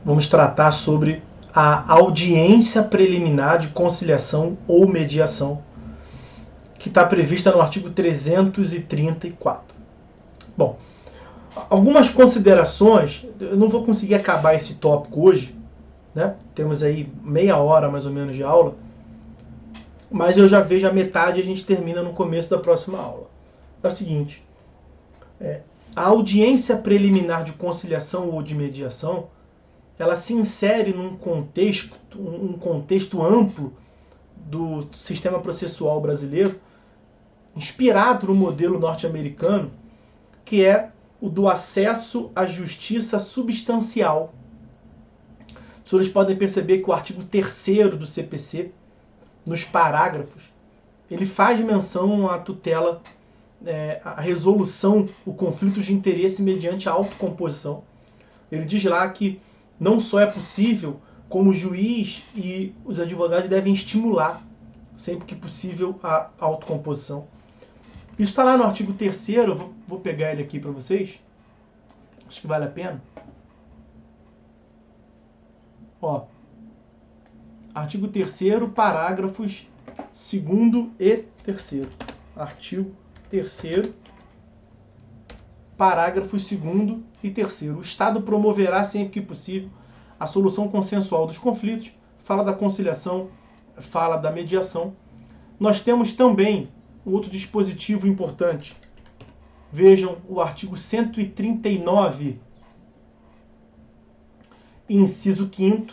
vamos tratar sobre a audiência preliminar de conciliação ou mediação, que está prevista no artigo 334. Bom, algumas considerações, eu não vou conseguir acabar esse tópico hoje, né? Temos aí meia hora mais ou menos de aula, mas eu já vejo a metade e a gente termina no começo da próxima aula. É o seguinte, a audiência preliminar de conciliação ou de mediação, ela se insere num contexto amplo do sistema processual brasileiro, inspirado no modelo norte-americano, que é o do acesso à justiça substancial. Os senhores podem perceber que o artigo 3º do CPC, nos parágrafos, ele faz menção à tutela, à resolução, o conflito de interesse mediante a autocomposição. Ele diz lá que não só é possível, como o juiz e os advogados devem estimular, sempre que possível, a autocomposição. Isso está lá no artigo 3º, eu vou pegar ele aqui para vocês, acho que vale a pena. Ó, artigo 3º, parágrafos 2º e 3º. Artigo 3º, parágrafos 2º e 3º. O Estado promoverá, sempre que possível, a solução consensual dos conflitos. Fala da conciliação, fala da mediação. Nós temos também um outro dispositivo importante. Vejam o artigo 139, inciso 5º.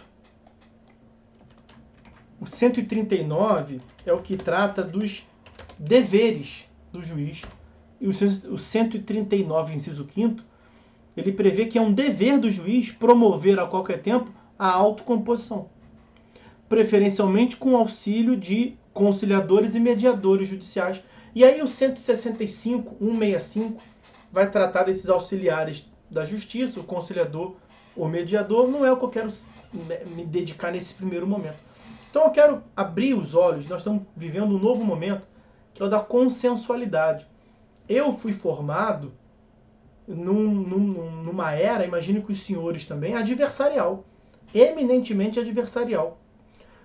O 139 é o que trata dos deveres do juiz. E o 139, inciso 5º, ele prevê que é um dever do juiz promover a qualquer tempo a autocomposição, preferencialmente com auxílio de conciliadores e mediadores judiciais. E aí o 165, 165, vai tratar desses auxiliares da justiça, o conciliador ou mediador. Não é o que eu quero me dedicar nesse primeiro momento. Então eu quero abrir os olhos, nós estamos vivendo um novo momento, que é o da consensualidade. Eu fui formado numa era, imagino que os senhores também, adversarial, eminentemente adversarial.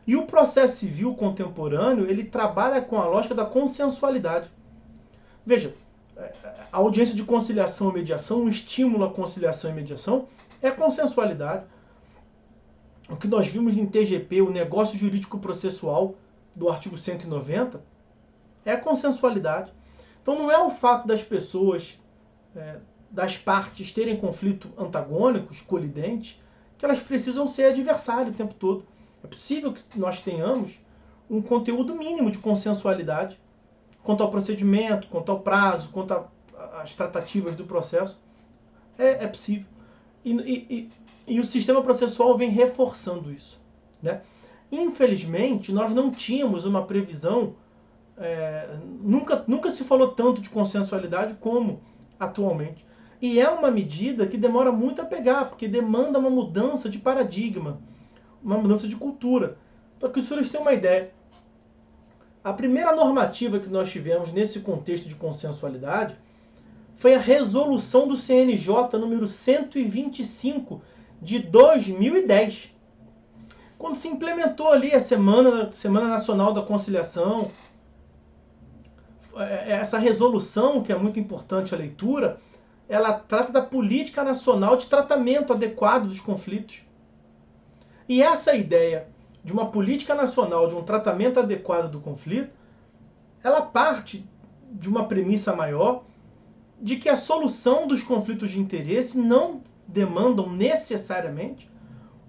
E o processo civil contemporâneo, ele trabalha com a lógica da consensualidade. Veja, a audiência de conciliação e mediação, um estímulo à conciliação e mediação, é consensualidade. O que nós vimos em TGP, o negócio jurídico processual do artigo 190, é consensualidade. Então não é o fato das pessoas, das partes terem conflito antagônicos, colidentes, que elas precisam ser adversários o tempo todo. É possível que nós tenhamos um conteúdo mínimo de consensualidade quanto ao procedimento, quanto ao prazo, quanto às tratativas do processo. É possível. E o sistema processual vem reforçando isso, né? Infelizmente, nós não tínhamos uma previsão, nunca se falou tanto de consensualidade como atualmente. E é uma medida que demora muito a pegar, porque demanda uma mudança de paradigma, uma mudança de cultura. Para que os senhores tenham uma ideia, a primeira normativa que nós tivemos nesse contexto de consensualidade foi a resolução do CNJ número 125 de 2010. Quando se implementou ali a Semana Nacional da Conciliação, essa resolução, que é muito importante a leitura, ela trata da política nacional de tratamento adequado dos conflitos. E essa ideia de uma política nacional, de um tratamento adequado do conflito, ela parte de uma premissa maior de que a solução dos conflitos de interesse não demandam necessariamente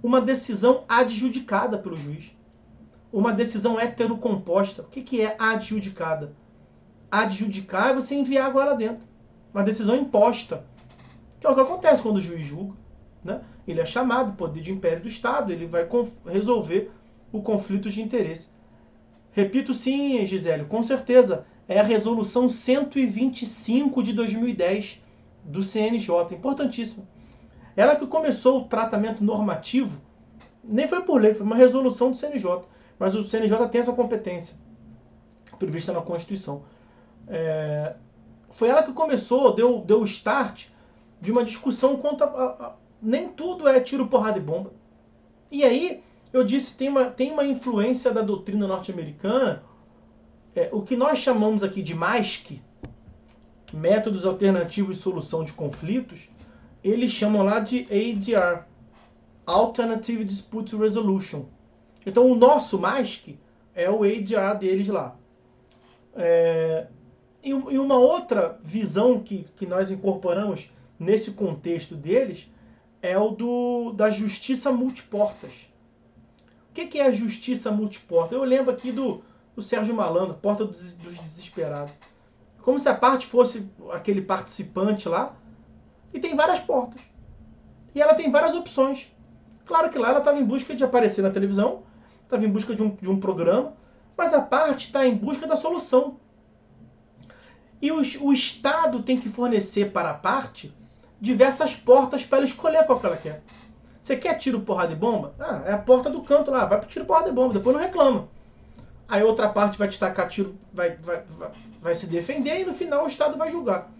uma decisão adjudicada pelo juiz. Uma decisão heterocomposta. O que é adjudicada? Adjudicar é você enviar agora lá dentro. Uma decisão imposta. Que é o que acontece quando o juiz julga, né? Ele é chamado, poder de império do Estado, ele vai resolver o conflito de interesse. Repito sim, Gisele, com certeza, é a resolução 125 de 2010 do CNJ, importantíssima. Ela que começou o tratamento normativo, nem foi por lei, foi uma resolução do CNJ, mas o CNJ tem essa competência, prevista na Constituição. Foi ela que começou, deu o start de uma discussão quanto nem tudo é tiro, porrada e bomba. E aí, eu disse, tem uma influência da doutrina norte-americana, o que nós chamamos aqui de MASC, métodos alternativos de solução de conflitos, eles chamam lá de ADR, Alternative Dispute Resolution. Então o nosso MASC é o ADR deles lá. E uma outra visão que nós incorporamos nesse contexto deles é o da justiça multiportas. O que é a justiça multiportas? Eu lembro aqui do Sérgio Malandro, Porta dos Desesperados. Como se a parte fosse aquele participante lá, e tem várias portas. E ela tem várias opções. Claro que lá ela estava em busca de aparecer na televisão, estava em busca de um programa, mas a parte está em busca da solução. E o Estado tem que fornecer para a parte diversas portas para ela escolher qual que ela quer. Você quer tiro, porrada e bomba? Ah, é a porta do canto lá, vai pro tiro, porrada e bomba, depois não reclama. Aí outra parte vai te tacar tiro, vai se defender e no final o Estado vai julgar.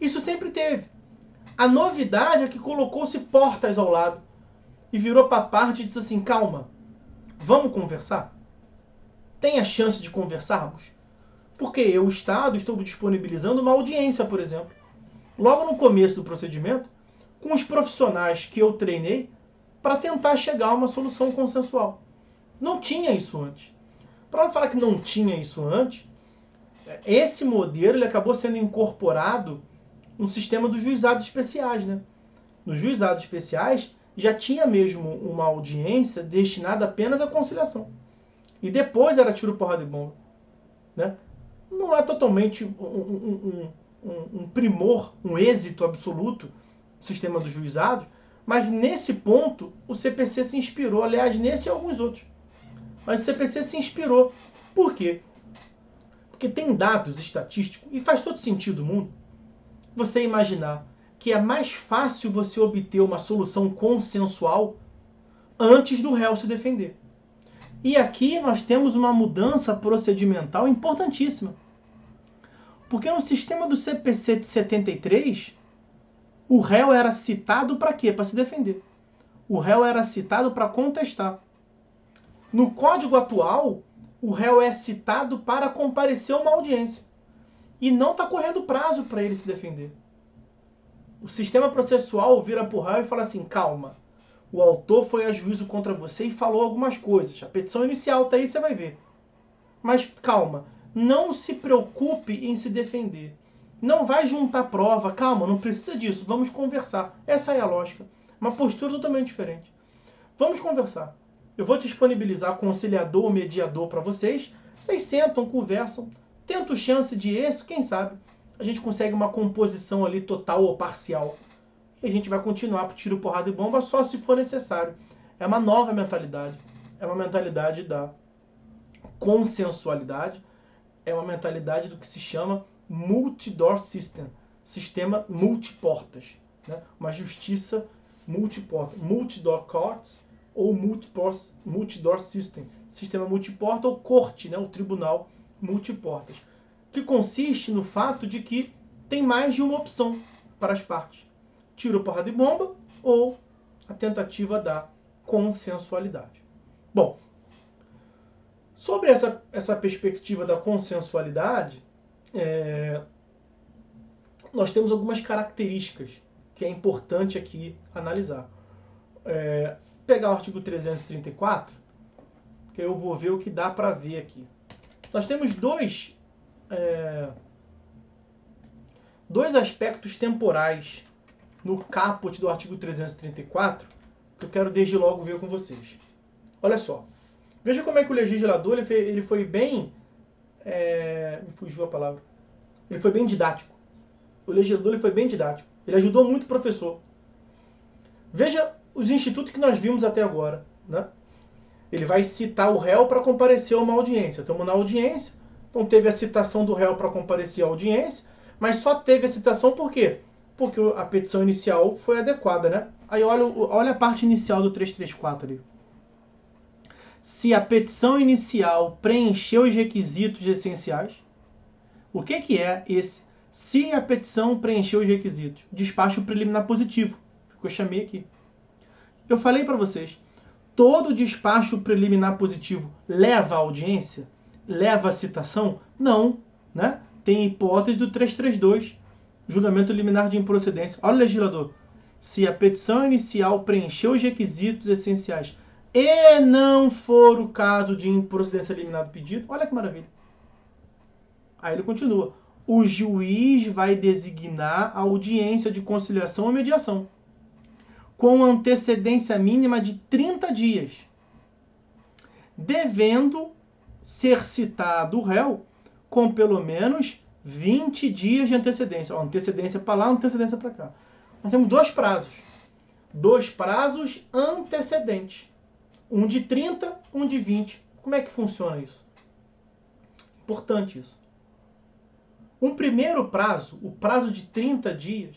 Isso sempre teve. A novidade é que colocou-se portas ao lado e virou para a parte e disse assim, calma, vamos conversar? Tem a chance de conversarmos? Porque eu, o Estado, estou disponibilizando uma audiência, por exemplo. Logo no começo do procedimento, com os profissionais que eu treinei para tentar chegar a uma solução consensual. Não tinha isso antes. Para não falar que não tinha isso antes, esse modelo ele acabou sendo incorporado no sistema dos juizados especiais. Né? Nos juizados especiais já tinha mesmo uma audiência destinada apenas à conciliação. E depois era tiro, porrada e bomba. Né? Não é totalmente um primor, um êxito absoluto do sistema dos juizados, mas nesse ponto o CPC se inspirou, aliás, nesse e alguns outros. Mas o CPC se inspirou. Por quê? Porque tem dados estatísticos, e faz todo sentido no mundo, você imaginar que é mais fácil você obter uma solução consensual antes do réu se defender. E aqui nós temos uma mudança procedimental importantíssima. Porque no sistema do CPC de 73, o réu era citado para quê? Para se defender. O réu era citado para contestar. No Código atual, o réu é citado para comparecer a uma audiência. E não está correndo prazo para ele se defender. O sistema processual vira para o réu e fala assim, calma, o autor foi a juízo contra você e falou algumas coisas. A petição inicial está aí, você vai ver. Mas calma, não se preocupe em se defender. Não vai juntar prova, calma, não precisa disso, vamos conversar. Essa é a lógica. Uma postura totalmente diferente. Vamos conversar. Eu vou disponibilizar conciliador ou mediador para vocês. Vocês sentam, conversam, tentam chance de êxito, quem sabe a gente consegue uma composição ali total ou parcial. E a gente vai continuar para tiro, porrada e bomba só se for necessário. É uma nova mentalidade. É uma mentalidade da consensualidade. É uma mentalidade do que se chama multi-door system. Sistema multiportas. Né? Uma justiça multiporta. Multi-door courts ou multi-door system. Sistema multiporta ou corte, né? O tribunal multiportas. Que consiste no fato de que tem mais de uma opção para as partes. Tiro, porrada e bomba ou a tentativa da consensualidade. Bom, sobre essa perspectiva da consensualidade, nós temos algumas características que é importante aqui analisar. Pegar o artigo 334, que eu vou ver o que dá para ver aqui. Nós temos dois aspectos temporais no caput do artigo 334 que eu quero desde logo ver com vocês. Olha só. Veja como é que o legislador ele foi bem... me fugiu a palavra. Ele foi bem didático. O legislador ele foi bem didático. Ele ajudou muito o professor. Veja os institutos que nós vimos até agora. Né? Ele vai citar o réu para comparecer a uma audiência. Estamos na audiência, então teve a citação do réu para comparecer à audiência, mas só teve a citação por quê? Porque a petição inicial foi adequada, né? Aí olha a parte inicial do 334 ali. Se a petição inicial preencheu os requisitos essenciais, o que é esse? Se a petição preencheu os requisitos, despacho preliminar positivo, que eu chamei aqui. Eu falei para vocês, todo despacho preliminar positivo leva à audiência? Leva à citação? Não, né? Tem hipótese do 332, julgamento liminar de improcedência. Olha o legislador. Se a petição inicial preencheu os requisitos essenciais e não for o caso de improcedência liminar do pedido, olha que maravilha. Aí ele continua. O juiz vai designar a audiência de conciliação ou mediação, com antecedência mínima de 30 dias, devendo ser citado o réu com pelo menos 20 dias de antecedência. Ó, antecedência para lá, antecedência para cá. Nós temos dois prazos antecedentes. Um de 30, um de 20. Como é que funciona isso? Importante isso. Um primeiro prazo, o prazo de 30 dias,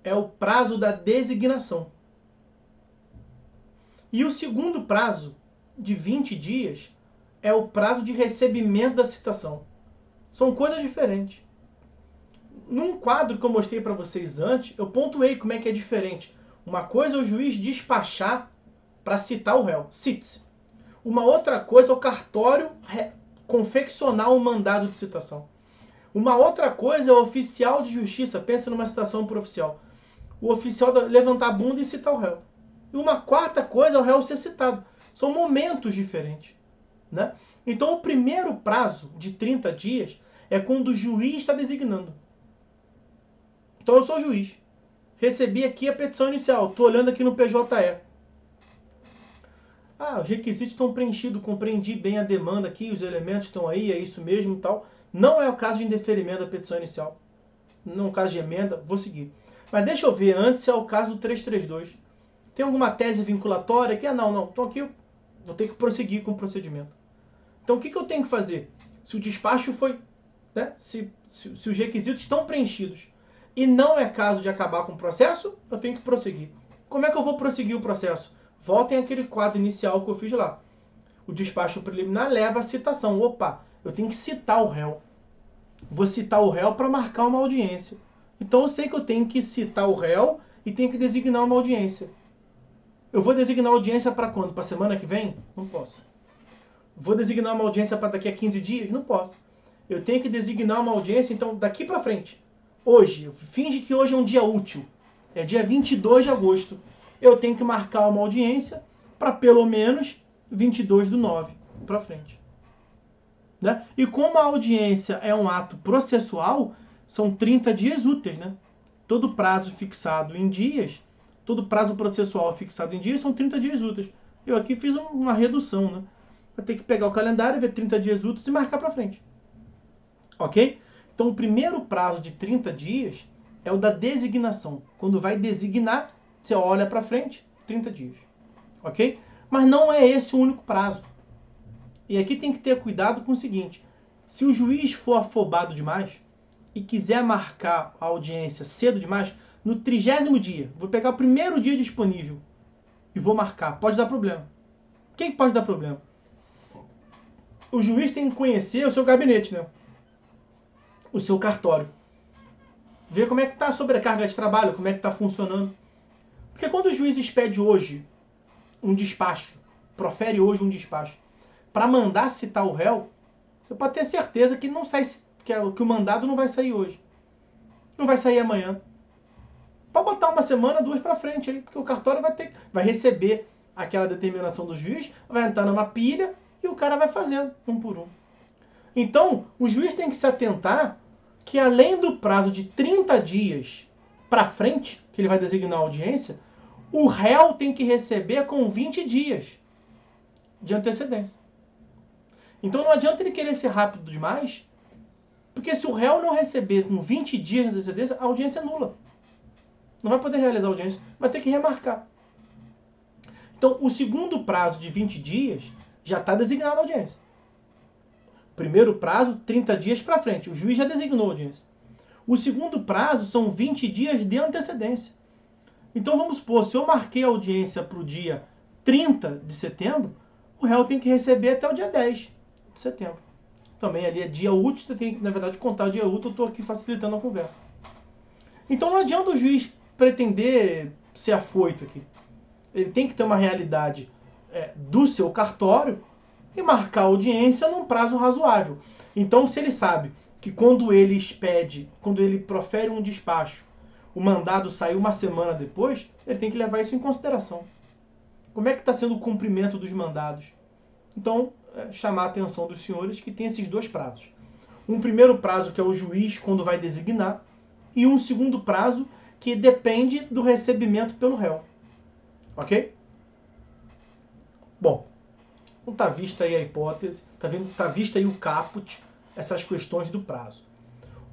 é o prazo da designação. E o segundo prazo, de 20 dias, é o prazo de recebimento da citação. São coisas diferentes. Num quadro que eu mostrei para vocês antes, eu pontuei como é que é diferente. Uma coisa é o juiz despachar para citar o réu, cite-se. Uma outra coisa é o cartório confeccionar um mandado de citação. Uma outra coisa é o oficial de justiça, pensa numa citação por oficial. O oficial levantar a bunda e citar o réu. E uma quarta coisa é o réu ser citado. São momentos diferentes, né? Então o primeiro prazo de 30 dias é quando o juiz está designando. Então eu sou juiz. Recebi aqui a petição inicial. Estou olhando aqui no PJE. Os requisitos estão preenchidos. Compreendi bem a demanda aqui. Os elementos estão aí. É isso mesmo e tal. Não é o caso de indeferimento da petição inicial. Não é o caso de emenda. Vou seguir. Mas deixa eu ver antes se é o caso do 332. Tem alguma tese vinculatória aqui? Não. Então aqui eu vou ter que prosseguir com o procedimento. Então o que eu tenho que fazer? Se o despacho foi... né? Se os requisitos estão preenchidos e não é caso de acabar com o processo, eu tenho que prosseguir. Como é que eu vou prosseguir o processo? Voltem àquele quadro inicial que eu fiz lá. O despacho preliminar leva a citação. Opa, eu tenho que citar o réu. Vou citar o réu para marcar uma audiência. Então eu sei que eu tenho que citar o réu e tenho que designar uma audiência. Eu vou designar audiência para quando? Para semana que vem? Não posso. Vou designar uma audiência para daqui a 15 dias? Não posso. Eu tenho que designar uma audiência, então, daqui para frente. Hoje, finge que hoje é um dia útil. É dia 22 de agosto. Eu tenho que marcar uma audiência para pelo menos 22/9 para frente. Né? E como a audiência é um ato processual, são 30 dias úteis. Né? Todo prazo fixado em dias, todo prazo processual fixado em dias são 30 dias úteis. Eu aqui fiz uma redução. Né? Vai ter que pegar o calendário, ver 30 dias úteis e marcar para frente. Ok? Então, o primeiro prazo de 30 dias é o da designação. Quando vai designar, você olha para frente, 30 dias. Ok? Mas não é esse o único prazo. E aqui tem que ter cuidado com o seguinte. Se o juiz for afobado demais e quiser marcar a audiência cedo demais, no 30º dia, vou pegar o primeiro dia disponível e vou marcar. Pode dar problema. O que pode dar problema? O juiz tem que conhecer o seu gabinete, né? O seu cartório. Ver como é que está a sobrecarga de trabalho, como é que está funcionando. Porque quando o juiz expede hoje um despacho, profere hoje um despacho, para mandar citar o réu, você pode ter certeza que não sai, que o mandado não vai sair hoje. Não vai sair amanhã. Pode botar uma semana, 2 para frente aí, porque o cartório vai receber aquela determinação do juiz, vai entrar numa pilha e o cara vai fazendo um por um. Então, o juiz tem que se atentar que além do prazo de 30 dias para frente, que ele vai designar a audiência, o réu tem que receber com 20 dias de antecedência. Então não adianta ele querer ser rápido demais, porque se o réu não receber com 20 dias de antecedência, a audiência é nula. Não vai poder realizar a audiência, vai ter que remarcar. Então, o segundo prazo de 20 dias já está designado a audiência. Primeiro prazo, 30 dias para frente. O juiz já designou a audiência. O segundo prazo são 20 dias de antecedência. Então, vamos supor, se eu marquei a audiência para o dia 30 de setembro, o réu tem que receber até o dia 10 de setembro. Também ali é dia útil, você tem que, na verdade, contar o dia útil, eu estou aqui facilitando a conversa. Então, não adianta o juiz pretender ser afoito aqui. Ele tem que ter uma realidade do seu cartório e marcar a audiência num prazo razoável. Então, se ele sabe que quando ele expede, quando ele profere um despacho, o mandado sai uma semana depois, ele tem que levar isso em consideração. Como é que está sendo o cumprimento dos mandados? Então, chamar a atenção dos senhores que tem esses dois prazos. Um primeiro prazo, que é o juiz quando vai designar, e um segundo prazo, que depende do recebimento pelo réu. Ok? Bom, então está vista aí a hipótese, está vista aí o caput, essas questões do prazo.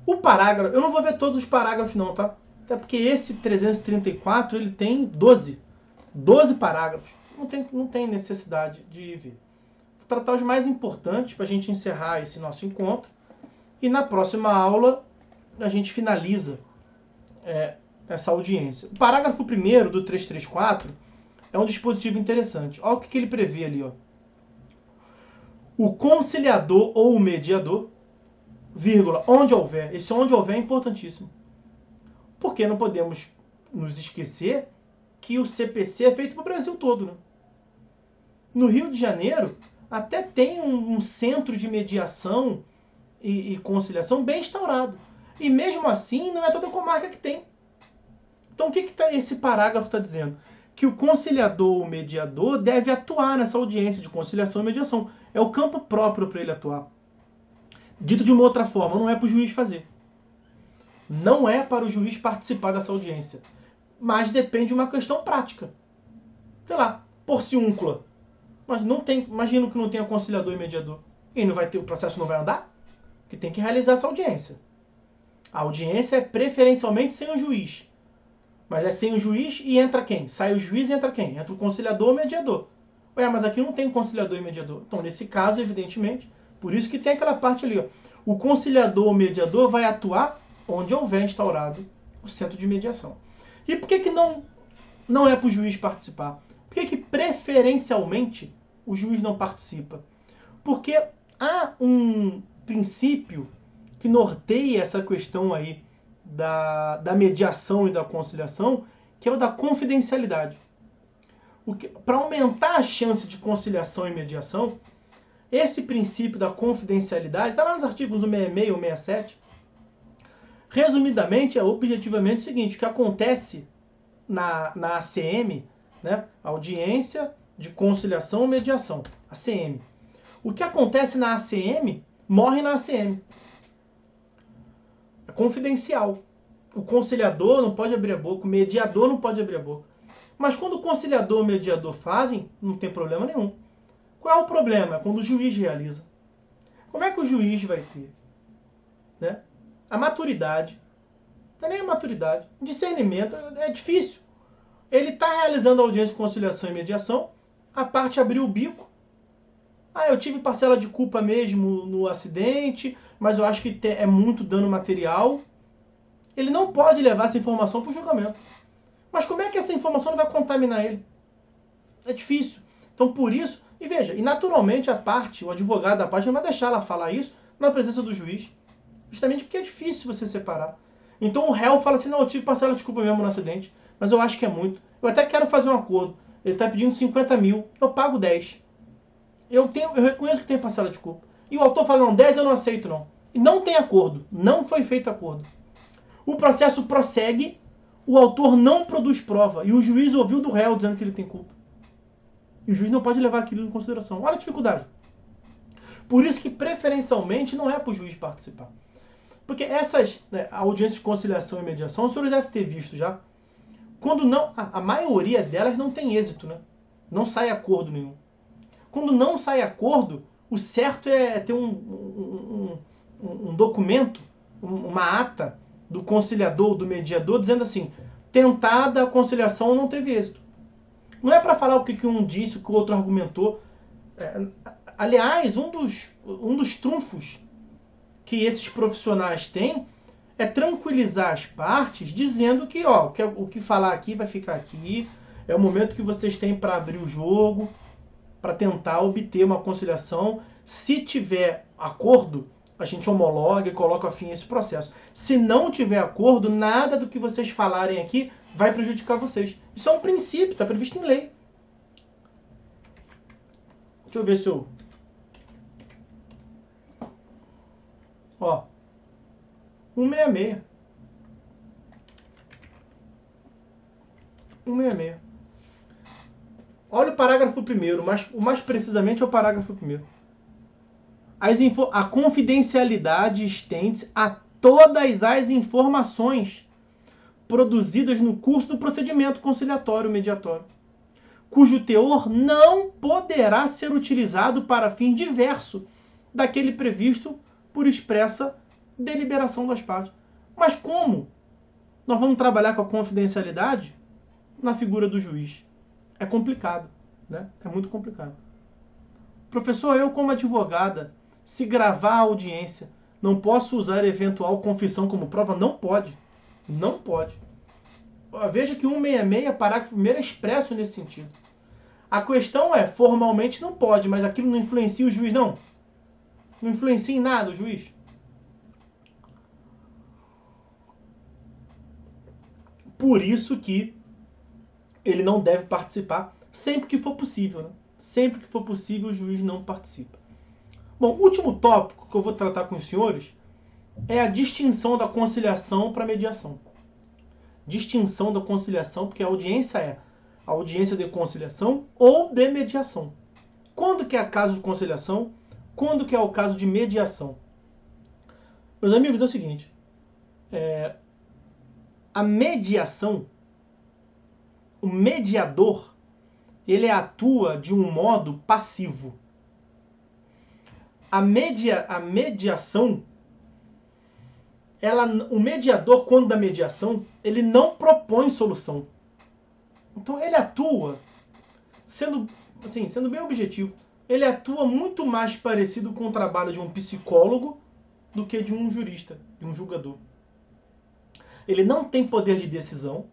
O parágrafo, eu não vou ver todos os parágrafos não, tá? Até porque esse 334, ele tem 12 parágrafos. Não tem necessidade de ver. Vou tratar os mais importantes para a gente encerrar esse nosso encontro. E na próxima aula, a gente finaliza essa audiência. O parágrafo 1º do 334 é um dispositivo interessante. Olha o que ele prevê ali. Ó. O conciliador ou o mediador, vírgula, onde houver. Esse onde houver é importantíssimo. Porque não podemos nos esquecer que o CPC é feito para o Brasil todo. Né? No Rio de Janeiro, até tem um centro de mediação e conciliação bem instaurado. E mesmo assim, não é toda comarca que tem. Então, o que esse parágrafo está dizendo? Que o conciliador ou mediador deve atuar nessa audiência de conciliação e mediação. É o campo próprio para ele atuar. Dito de uma outra forma, não é para o juiz fazer. Não é para o juiz participar dessa audiência. Mas depende de uma questão prática. Sei lá, porciúncula. Mas não tem, imagino que não tenha conciliador e mediador. E não vai ter, o processo não vai andar? Que tem que realizar essa audiência. A audiência é preferencialmente sem o juiz. Mas é sem o juiz e entra quem? Sai o juiz e entra quem? Entra o conciliador ou o mediador. Ué, mas aqui não tem conciliador e mediador. Então, nesse caso, evidentemente, por isso que tem aquela parte ali. Ó. O conciliador ou mediador vai atuar onde houver instaurado o centro de mediação. E por que não é para o juiz participar? Por que preferencialmente o juiz não participa? Porque há um princípio que norteia essa questão aí da mediação e da conciliação, que é o da confidencialidade. Para aumentar a chance de conciliação e mediação, esse princípio da confidencialidade está lá nos artigos 166 ou 67. Resumidamente, é objetivamente o seguinte, o que acontece na ACM, né, Audiência de Conciliação e Mediação, ACM. O que acontece na ACM, morre na ACM. É confidencial. O conciliador não pode abrir a boca, o mediador não pode abrir a boca. Mas quando o conciliador e o mediador fazem, não tem problema nenhum. Qual é o problema? É quando o juiz realiza. Como é que o juiz vai ter? Né? A maturidade. Não é nem a maturidade. O discernimento é difícil. Ele está realizando a audiência de conciliação e mediação, a parte abriu o bico. Ah, eu tive parcela de culpa mesmo no acidente, mas eu acho que é muito dano material. Ele não pode levar essa informação para o julgamento. Mas como é que essa informação não vai contaminar ele? É difícil. Então, por isso, e veja, e naturalmente o advogado da parte não vai deixar ela falar isso na presença do juiz. Justamente porque é difícil você separar. Então o réu fala assim, não, eu tive parcela de culpa mesmo no acidente, mas eu acho que é muito. Eu até quero fazer um acordo. Ele está pedindo 50 mil, eu pago 10. Eu reconheço que tem parcela de culpa. E o autor fala, não, 10 eu não aceito não. E não tem acordo. Não foi feito acordo. O processo prossegue, o autor não produz prova. E o juiz ouviu do réu dizendo que ele tem culpa. E o juiz não pode levar aquilo em consideração. Olha a dificuldade. Por isso que, preferencialmente, não é para o juiz participar. Porque essas audiências de conciliação e mediação, o senhor deve ter visto já, quando não, a maioria delas não tem êxito, né? Não sai acordo nenhum. Quando não sai acordo, o certo é ter um documento, uma ata do conciliador, do mediador, dizendo assim, tentada a conciliação não teve êxito. Não é para falar o que um disse, o que o outro argumentou. Aliás, um dos trunfos que esses profissionais têm é tranquilizar as partes, dizendo que o que falar aqui vai ficar aqui, é o momento que vocês têm para abrir o jogo, para tentar obter uma conciliação. Se tiver acordo, a gente homologa e coloca a fim a esse processo. Se não tiver acordo, nada do que vocês falarem aqui vai prejudicar vocês. Isso é um princípio, está previsto em lei. Deixa eu ver se eu... Ó. 166. 166. Olha o parágrafo primeiro, mas o mais precisamente é o parágrafo primeiro. A confidencialidade estende-se a todas as informações produzidas no curso do procedimento conciliatório mediatório, cujo teor não poderá ser utilizado para fim diverso daquele previsto por expressa deliberação das partes. Mas como nós vamos trabalhar com a confidencialidade na figura do juiz? É complicado, né? É muito complicado. Professor, eu como advogada, se gravar a audiência, não posso usar eventual confissão como prova? Não pode. Não pode. Veja que 166, parágrafo 1º, é expresso nesse sentido. A questão é, formalmente não pode, mas aquilo não influencia o juiz, não. Não influencia em nada o juiz. Por isso que ele não deve participar sempre que for possível, né? Sempre que for possível, o juiz não participa. Bom, o último tópico que eu vou tratar com os senhores é a distinção da conciliação para mediação. Distinção da conciliação, porque a audiência é a audiência de conciliação ou de mediação. Quando que é caso de conciliação? Quando que é o caso de mediação? Meus amigos, é o seguinte. A mediação, o mediador, ele atua de um modo passivo. A mediação, o mediador, quando da mediação, ele não propõe solução. Então ele atua, sendo bem objetivo, ele atua muito mais parecido com o trabalho de um psicólogo do que de um jurista, de um julgador. Ele não tem poder de decisão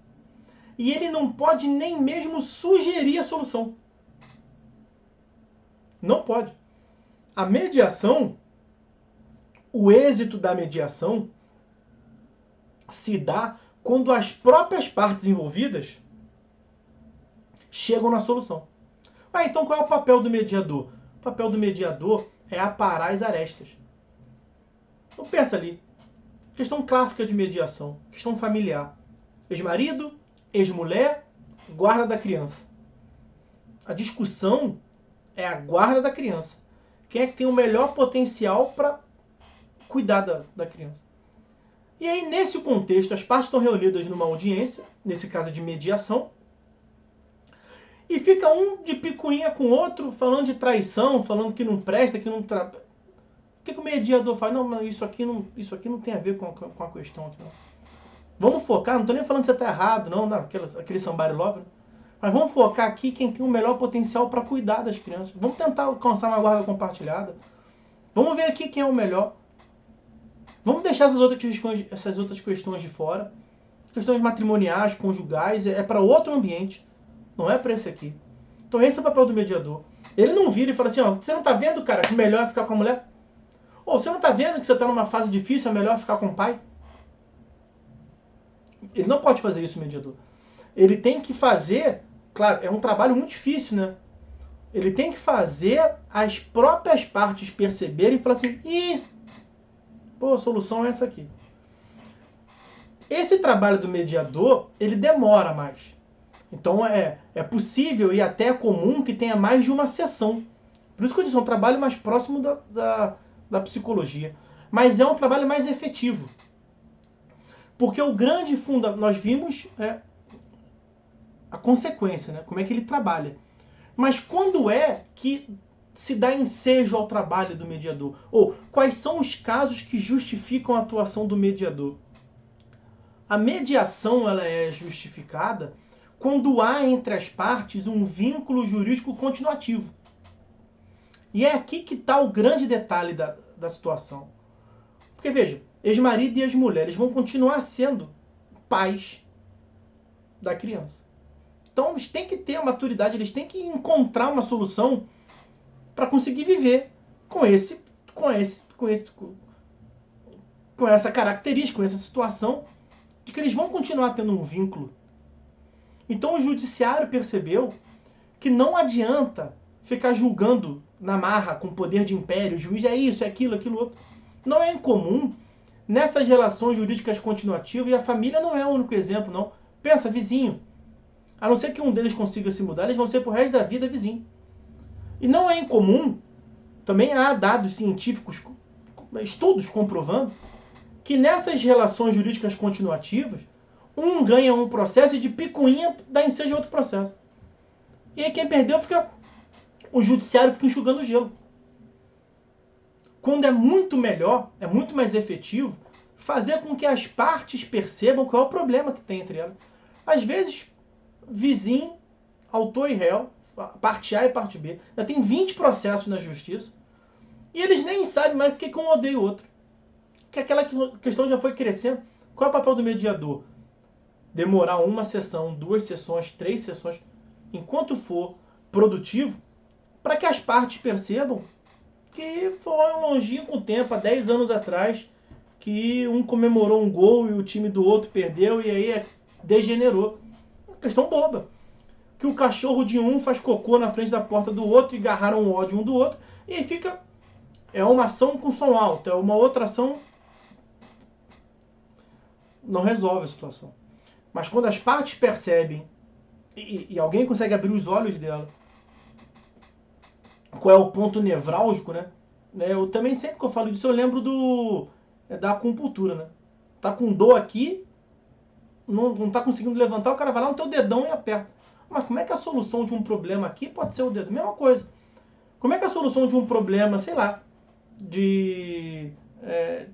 e ele não pode nem mesmo sugerir a solução. Não pode. A mediação, o êxito da mediação se dá quando as próprias partes envolvidas chegam na solução. Então qual é o papel do mediador? O papel do mediador é aparar as arestas. Então pensa ali. Questão clássica de mediação. Questão familiar. Ex-marido, ex-mulher, guarda da criança. A discussão é a guarda da criança. Quem é que tem o melhor potencial para cuidar da criança? E aí, nesse contexto, as partes estão reunidas numa audiência, nesse caso de mediação, e fica um de picuinha com o outro, falando de traição, falando que não presta, que não trabalha. O que o mediador faz? Não, mas isso aqui não tem a ver com a questão aqui, não. Vamos focar, não estou nem falando que você está errado, não, aquele somebody love, né? Mas vamos focar aqui quem tem o melhor potencial para cuidar das crianças. Vamos tentar alcançar uma guarda compartilhada. Vamos ver aqui quem é o melhor. Vamos deixar essas outras questões de fora. Questões matrimoniais, conjugais, é para outro ambiente. Não é para esse aqui. Então esse é o papel do mediador. Ele não vira e fala assim, ó, você não está vendo, cara, que o melhor é ficar com a mulher? Ou você não está vendo que você está numa fase difícil, é melhor ficar com o pai? Ele não pode fazer isso, o mediador. Ele tem que fazer, claro, é um trabalho muito difícil, né? Ele tem que fazer as próprias partes perceberem e falar assim, a solução é essa aqui. Esse trabalho do mediador, ele demora mais. Então é possível e até é comum que tenha mais de uma sessão. Por isso que eu disse, é um trabalho mais próximo da psicologia. Mas é um trabalho mais efetivo. Porque o grande nós vimos a consequência, né? Como é que ele trabalha. Mas quando é que se dá ensejo ao trabalho do mediador? Ou quais são os casos que justificam a atuação do mediador? A mediação ela é justificada quando há entre as partes um vínculo jurídico continuativo. E é aqui que está o grande detalhe da situação. Porque veja, ex-marido e ex-mulher, eles vão continuar sendo pais da criança. Então eles têm que ter a maturidade, eles têm que encontrar uma solução para conseguir viver com essa característica, com essa situação de que eles vão continuar tendo um vínculo. Então o judiciário percebeu que não adianta ficar julgando na marra, com poder de império, o juiz é isso, é aquilo, aquilo outro. Não é incomum nessas relações jurídicas continuativas, e a família não é o único exemplo, não. Pensa, vizinho. A não ser que um deles consiga se mudar, eles vão ser pro resto da vida vizinho. E não é incomum, também há dados científicos, estudos comprovando, que nessas relações jurídicas continuativas, um ganha um processo e de picuinha dá ensejo a outro processo. E aí quem perdeu o judiciário fica enxugando gelo. Quando é muito melhor, é muito mais efetivo, fazer com que as partes percebam qual é o problema que tem entre elas. Às vezes, vizinho, autor e réu, parte A e parte B, já tem 20 processos na justiça, e eles nem sabem mais porque um odeia o outro. Que aquela questão já foi crescendo. Qual é o papel do mediador? Demorar uma sessão, 2 sessões, 3 sessões, enquanto for produtivo, para que as partes percebam que foi um longínquo tempo, há 10 anos atrás, que um comemorou um gol e o time do outro perdeu e aí degenerou. Uma questão boba. Que o cachorro de um faz cocô na frente da porta do outro e agarraram o ódio um do outro, e aí fica... É uma ação com som alto, é uma outra ação... Não resolve a situação. Mas quando as partes percebem e alguém consegue abrir os olhos dela, qual é o ponto nevrálgico, né? Eu também, sempre que eu falo disso, eu lembro da acupuntura, né? Tá com dor aqui, não tá conseguindo levantar, o cara vai lá no teu dedão e aperta. Mas como é que a solução de um problema aqui pode ser o dedo? Mesma coisa. Como é que a solução de um problema, sei lá, de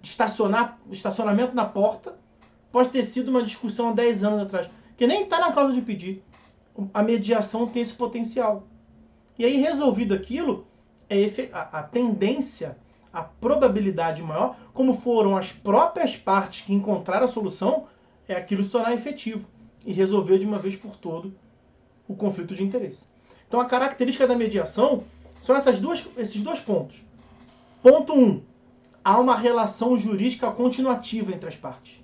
estacionamento na porta, pode ter sido uma discussão há 10 anos atrás, que nem está na causa de pedir. A mediação tem esse potencial. E aí, resolvido aquilo, a tendência, a probabilidade maior, como foram as próprias partes que encontraram a solução, é aquilo se tornar efetivo e resolver de uma vez por todo o conflito de interesse. Então, a característica da mediação são esses dois pontos. Ponto 1. Há uma relação jurídica continuativa entre as partes.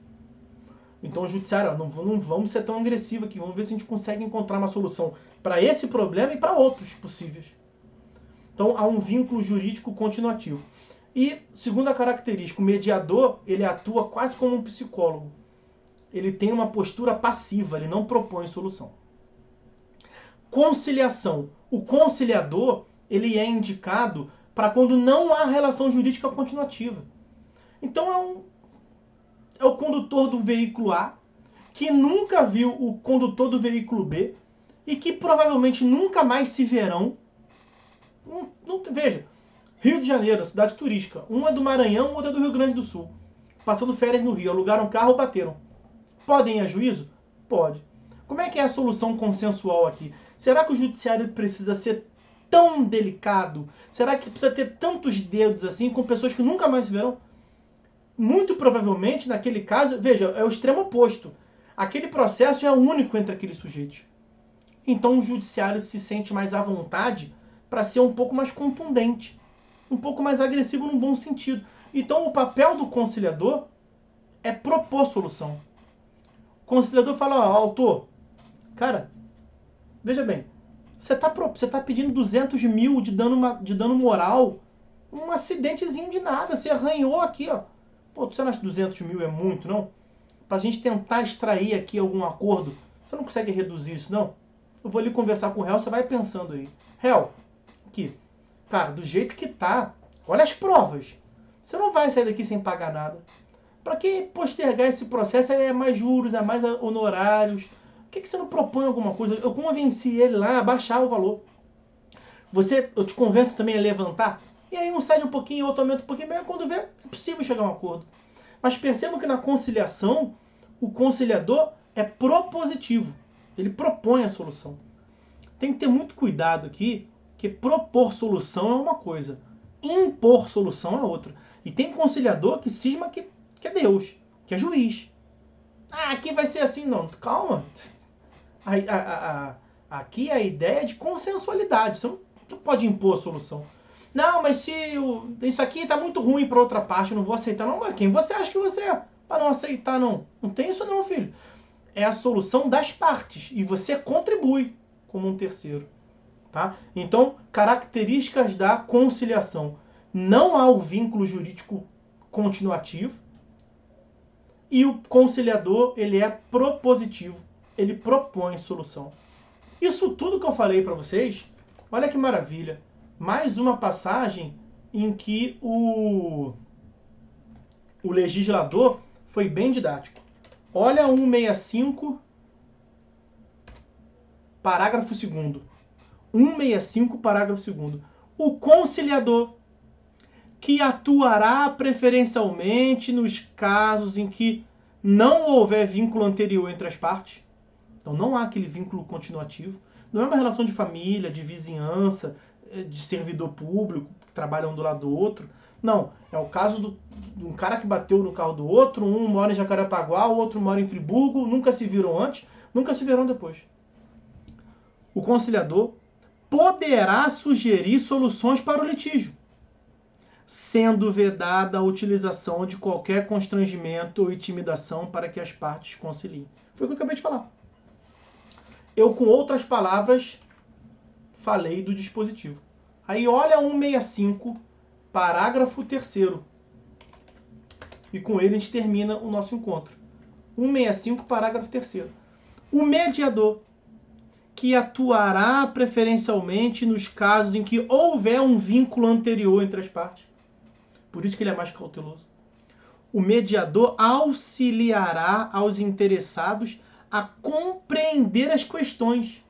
Então o judiciário, não vamos ser tão agressivo aqui, vamos ver se a gente consegue encontrar uma solução para esse problema e para outros possíveis. Então há um vínculo jurídico continuativo. E, segunda característica, o mediador, ele atua quase como um psicólogo. Ele tem uma postura passiva, ele não propõe solução. Conciliação. O conciliador, ele é indicado para quando não há relação jurídica continuativa. Então é o condutor do veículo A, que nunca viu o condutor do veículo B e que provavelmente nunca mais se verão. Veja, Rio de Janeiro, cidade turística. Um é do Maranhão, o outro é do Rio Grande do Sul. Passando férias no Rio, alugaram carro ou bateram. Podem ir a juízo? Pode. Como é que é a solução consensual aqui? Será que o judiciário precisa ser tão delicado? Será que precisa ter tantos dedos assim com pessoas que nunca mais se verão? Muito provavelmente, naquele caso, veja, é o extremo oposto. Aquele processo é único entre aqueles sujeitos. Então o judiciário se sente mais à vontade para ser um pouco mais contundente, um pouco mais agressivo num bom sentido. Então o papel do conciliador é propor solução. O conciliador fala, autor, cara, veja bem, você tá pedindo 200 mil de dano moral, um acidentezinho de nada, você arranhou aqui, ó. Pô, você não acha que 200 mil é muito, não? Pra gente tentar extrair aqui algum acordo, você não consegue reduzir isso, não? Eu vou ali conversar com o réu, você vai pensando aí. Réu, aqui, cara, do jeito que tá, olha as provas. Você não vai sair daqui sem pagar nada. Pra que postergar esse processo? É mais juros, é mais honorários. Por que você não propõe alguma coisa? Eu convenci ele lá a baixar o valor. Eu te convenço também a levantar. E aí um cede um pouquinho, outro aumenta um pouquinho. Mas quando vê, é possível chegar a um acordo. Mas percebam que na conciliação, o conciliador é propositivo. Ele propõe a solução. Tem que ter muito cuidado aqui, que propor solução é uma coisa. Impor solução é outra. E tem conciliador que cisma que é Deus, que é juiz. Ah, aqui vai ser assim. Não, calma. Aqui a ideia é de consensualidade. Você não pode impor a solução. Não, mas se isso aqui está muito ruim para outra parte, eu não vou aceitar. Não, mas quem você acha que você é para não aceitar, não? Não tem isso não, filho. É a solução das partes. E você contribui como um terceiro. Tá? Então, características da conciliação. Não há o vínculo jurídico continuativo e o conciliador ele é propositivo, ele propõe solução. Isso tudo que eu falei para vocês, olha que maravilha. Mais uma passagem em que o legislador foi bem didático. Olha 165, parágrafo 2º. 165, parágrafo 2º. O conciliador, que atuará preferencialmente nos casos em que não houver vínculo anterior entre as partes. Então não há aquele vínculo continuativo. Não é uma relação de família, de vizinhança, de servidor público, que trabalha um do lado do outro. Não, é o caso de um cara que bateu no carro do outro, um mora em Jacarepaguá, o outro mora em Friburgo, nunca se viram antes, nunca se verão depois. O conciliador poderá sugerir soluções para o litígio, sendo vedada a utilização de qualquer constrangimento ou intimidação para que as partes conciliem. Foi o que eu acabei de falar. Eu, com outras palavras, falei do dispositivo. Aí olha 165, parágrafo 3º. E com ele a gente termina o nosso encontro. 165, parágrafo 3º. O mediador, que atuará preferencialmente nos casos em que houver um vínculo anterior entre as partes. Por isso que ele é mais cauteloso. O mediador auxiliará aos interessados a compreender as questões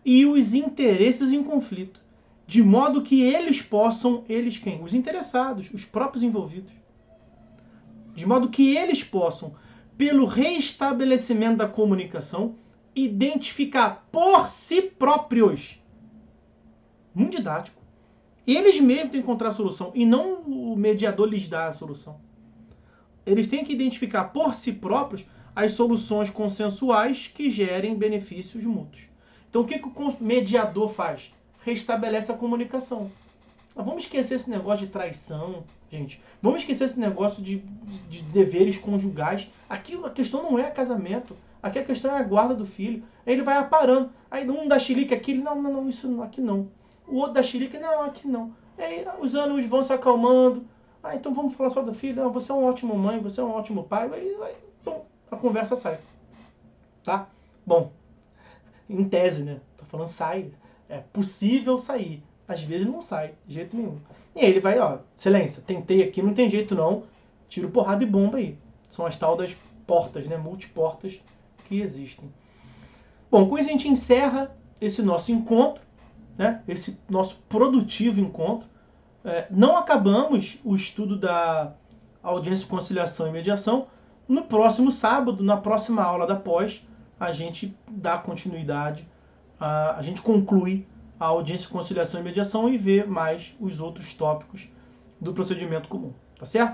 e os interesses em conflito, de modo que eles possam, eles quem? Os interessados, os próprios envolvidos. De modo que eles possam, pelo reestabelecimento da comunicação, identificar por si próprios, muito didático, eles mesmos têm que encontrar a solução e não o mediador lhes dá a solução. Eles têm que identificar por si próprios as soluções consensuais que gerem benefícios mútuos. Então o que o mediador faz? Restabelece a comunicação. Mas vamos esquecer esse negócio de traição, gente. Vamos esquecer esse negócio de deveres conjugais. Aqui a questão não é casamento. Aqui a questão é a guarda do filho. Aí ele vai aparando. Aí um dá xilique aqui, não, isso não, aqui não. O outro dá xilique, não, aqui não. Aí os anos vão se acalmando. Ah, então vamos falar só do filho. Não, você é uma ótima mãe, você é um ótimo pai. Então a conversa sai. Tá? Bom, em tese, né? Tô falando sai. É possível sair. Às vezes não sai, de jeito nenhum. E aí ele vai, ó, excelência, tentei aqui, não tem jeito não. Tiro porrada e bomba aí. São as tal das portas, né? Multiportas que existem. Bom, com isso a gente encerra esse nosso encontro, né? Esse nosso produtivo encontro. Não acabamos o estudo da audiência de conciliação e mediação. No próximo sábado, na próxima aula da pós, a gente dá continuidade, a gente conclui a audiência de conciliação e mediação e vê mais os outros tópicos do procedimento comum. Tá certo?